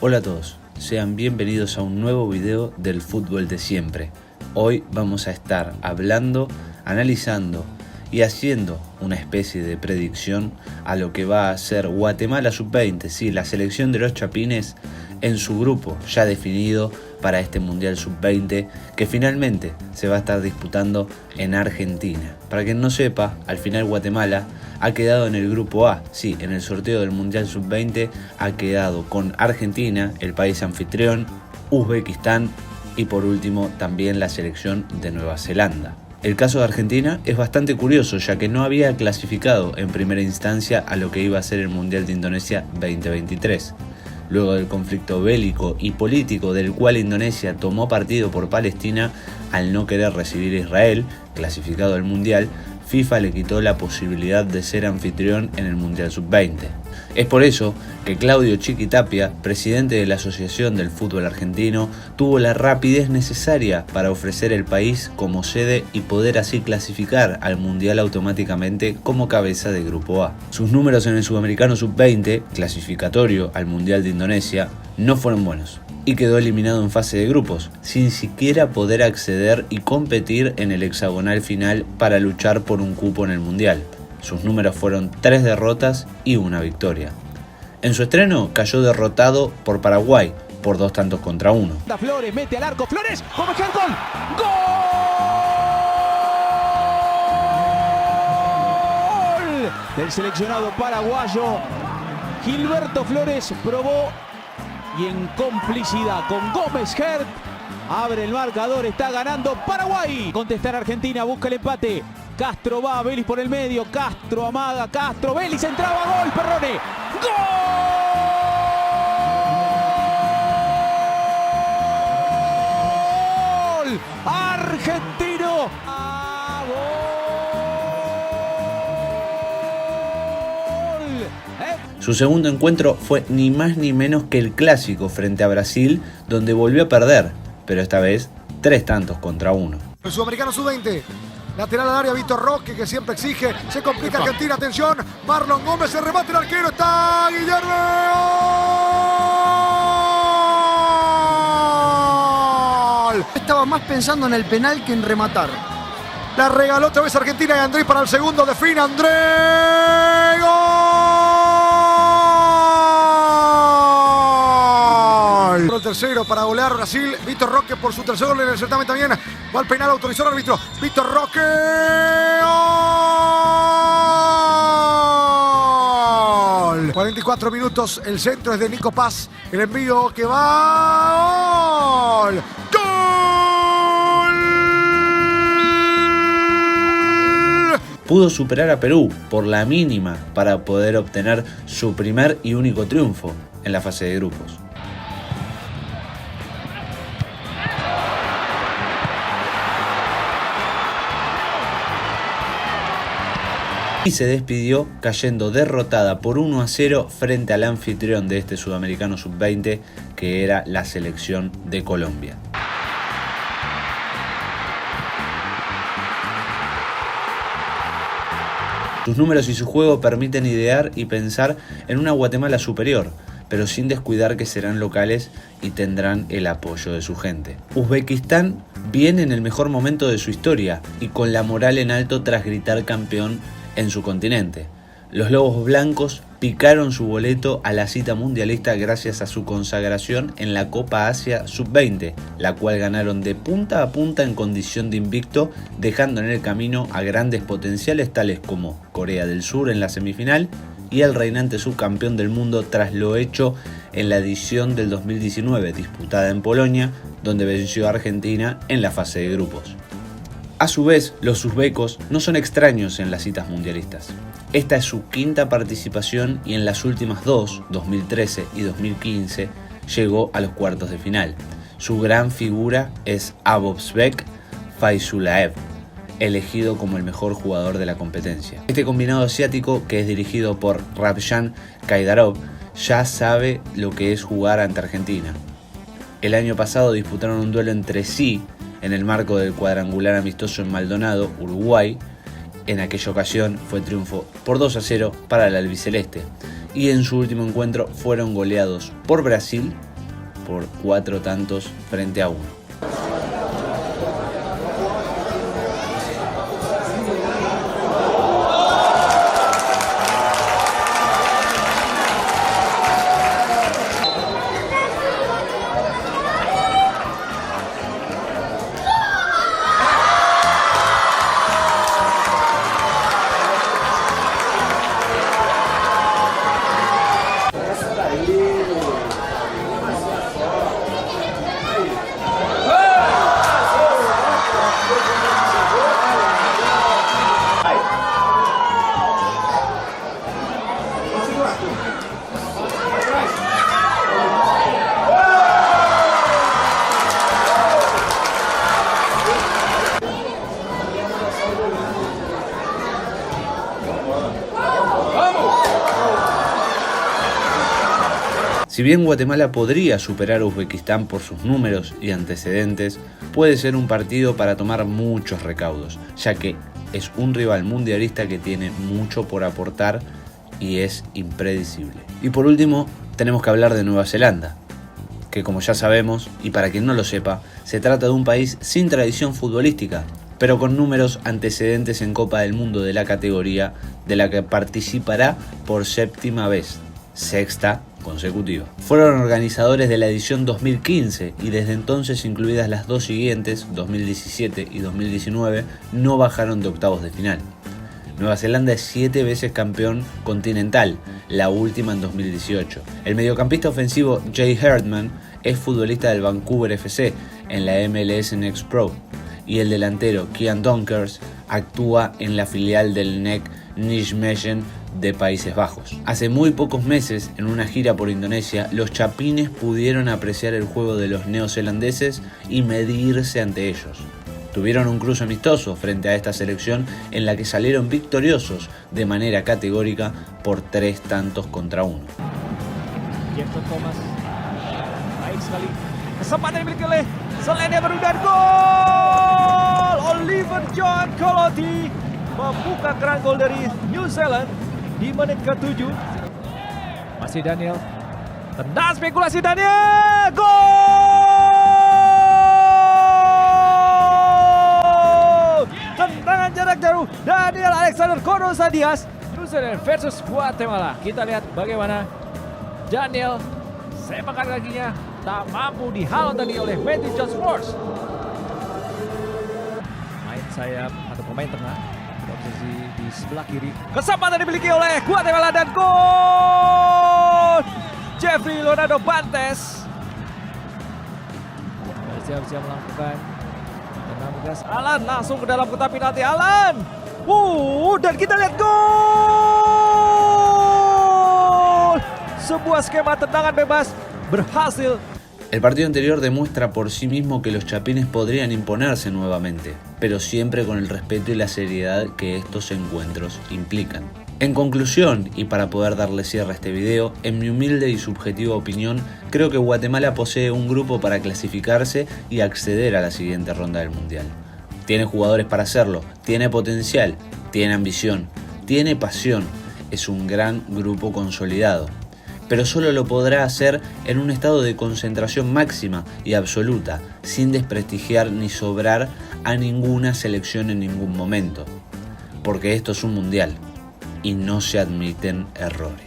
Hola a todos, sean bienvenidos a un nuevo video del fútbol de siempre. Hoy vamos a estar hablando, analizando y haciendo una especie de predicción a lo que va a ser Guatemala Sub-20, sí, la selección de los Chapines en su grupo ya definido para este Mundial Sub-20 que finalmente se va a estar disputando en Argentina. Para quien no sepa, al final Guatemala ha quedado en el grupo A, sí, en el sorteo del Mundial Sub-20 ha quedado con Argentina, el país anfitrión, Uzbekistán y por último también la selección de Nueva Zelanda. El caso de Argentina es bastante curioso, ya que no había clasificado en primera instancia a lo que iba a ser el Mundial de Indonesia 2023. Luego del conflicto bélico y político del cual Indonesia tomó partido por Palestina al no querer recibir a Israel, clasificado al Mundial, FIFA le quitó la posibilidad de ser anfitrión en el Mundial Sub-20. Es por eso que Claudio Chiqui Tapia, presidente de la Asociación del Fútbol Argentino, tuvo la rapidez necesaria para ofrecer el país como sede y poder así clasificar al Mundial automáticamente como cabeza de Grupo A. Sus números en el Sudamericano Sub-20, clasificatorio al Mundial de Indonesia, no fueron buenos y quedó eliminado en fase de grupos, sin siquiera poder acceder y competir en el hexagonal final para luchar por un cupo en el Mundial. Sus números fueron 3 derrotas y 1 victoria. En su estreno cayó derrotado por Paraguay por 2 tantos contra 1. Flores mete al arco, Flores, Gómez Hercón, ¡gol! Del seleccionado paraguayo Gilberto Flores probó y en complicidad con Gómez Herc abre el marcador, está ganando Paraguay. Contestar Argentina, busca el empate. Castro va, Vélez por el medio, Castro amaga, Castro, Vélez entraba, gol, Perrone, ¡gol! Argentino, Su segundo encuentro fue ni más ni menos que el clásico frente a Brasil, donde volvió a perder, pero esta vez 3 tantos contra 1. El Sudamericano Sub-20. Lateral al área, Vitor Roque, que siempre exige. Se complica Argentina, atención. Marlon Gómez, el remate, el arquero está Guillermo. Estaba más pensando en el penal que en rematar. La regaló otra vez Argentina y Andrés para el segundo. Define Andrés. ¡Gol! El tercero para golear Brasil. Vitor Roque por su tercer gol en el certamen también. Va al penal, autorizó el árbitro. Vitor Roque. ¡Gol! 44 minutos. El centro es de Nico Paz. El envío que va. ¡Gol! Pudo superar a Perú por la mínima para poder obtener su primer y único triunfo en la fase de grupos. Y se despidió cayendo derrotada por 1-0 frente al anfitrión de este Sudamericano Sub-20, que era la selección de Colombia. Sus números y su juego permiten idear y pensar en una Guatemala superior, pero sin descuidar que serán locales y tendrán el apoyo de su gente. Uzbekistán viene en el mejor momento de su historia y con la moral en alto tras gritar campeón en su continente. Los Lobos Blancos picaron su boleto a la cita mundialista gracias a su consagración en la Copa Asia Sub-20, la cual ganaron de punta a punta en condición de invicto, dejando en el camino a grandes potenciales tales como Corea del Sur en la semifinal y el reinante subcampeón del mundo tras lo hecho en la edición del 2019 disputada en Polonia, donde venció a Argentina en la fase de grupos. A su vez, los uzbecos no son extraños en las citas mundialistas. Esta es su 5ª participación y en las últimas 2, 2013 y 2015, llegó a los cuartos de final. Su gran figura es Abovsbek Faizulaev, elegido como el mejor jugador de la competencia. Este combinado asiático, que es dirigido por Ravshan Kaidarov, ya sabe lo que es jugar ante Argentina. El año pasado disputaron un duelo entre sí en el marco del cuadrangular amistoso en Maldonado, Uruguay. En aquella ocasión fue triunfo por 2-0 para el albiceleste y en su último encuentro fueron goleados por Brasil por 4 tantos frente a 1. Si bien Guatemala podría superar a Uzbekistán por sus números y antecedentes, puede ser un partido para tomar muchos recaudos, ya que es un rival mundialista que tiene mucho por aportar y es impredecible. Y por último, tenemos que hablar de Nueva Zelanda, que como ya sabemos, y para quien no lo sepa, se trata de un país sin tradición futbolística, pero con números antecedentes en Copa del Mundo de la categoría, de la que participará por 7ª vez, 6ª consecutiva. Fueron organizadores de la edición 2015 y desde entonces, incluidas las 2 siguientes, 2017 y 2019, no bajaron de octavos de final. Nueva Zelanda es 7 veces campeón continental, la última en 2018. El mediocampista ofensivo Jay Herdman es futbolista del Vancouver FC en la MLS Next Pro y el delantero Kian Donkers actúa en la filial del NEC Nijmegen de Países Bajos. Hace muy pocos meses, en una gira por Indonesia, los chapines pudieron apreciar el juego de los neozelandeses y medirse ante ellos. Tuvieron un cruce amistoso frente a esta selección en la que salieron victoriosos de manera categórica por 3 tantos contra 1. Jefferson Thomas, baik sekali. Kesempatan dimiliki oleh Selandia Baru dan gol! Oliver John Coloti membuka keran gol dari New Zealand di menit ke-7. Masih Daniel. Tendang spekulasi Daniel. Gol! Tendangan jarak jauh Daniel Alexander Conosa Diaz. New Zealand versus Guatemala. Kita lihat bagaimana Daniel sepakan kakinya tak mampu dihalau tadi oleh Matthew John Sports. Main sayap atau pemain tengah. Posisi di sebelah kiri. Kesempatan dimiliki oleh Guatemala dan gol! Jeffrey Leonardo Bantes. Siap-siap melakukan tendangan gas. Alan langsung ke dalam kotak penalti. Alan. Dan kita lihat gol! Sebuah skema tendangan bebas berhasil. El partido anterior demuestra por sí mismo que los chapines podrían imponerse nuevamente, pero siempre con el respeto y la seriedad que estos encuentros implican. En conclusión, y para poder darle cierre a este video, en mi humilde y subjetiva opinión, creo que Guatemala posee un grupo para clasificarse y acceder a la siguiente ronda del Mundial. Tiene jugadores para hacerlo, tiene potencial, tiene ambición, tiene pasión, es un gran grupo consolidado. Pero solo lo podrá hacer en un estado de concentración máxima y absoluta, sin desprestigiar ni sobrar a ninguna selección en ningún momento. Porque esto es un mundial y no se admiten errores.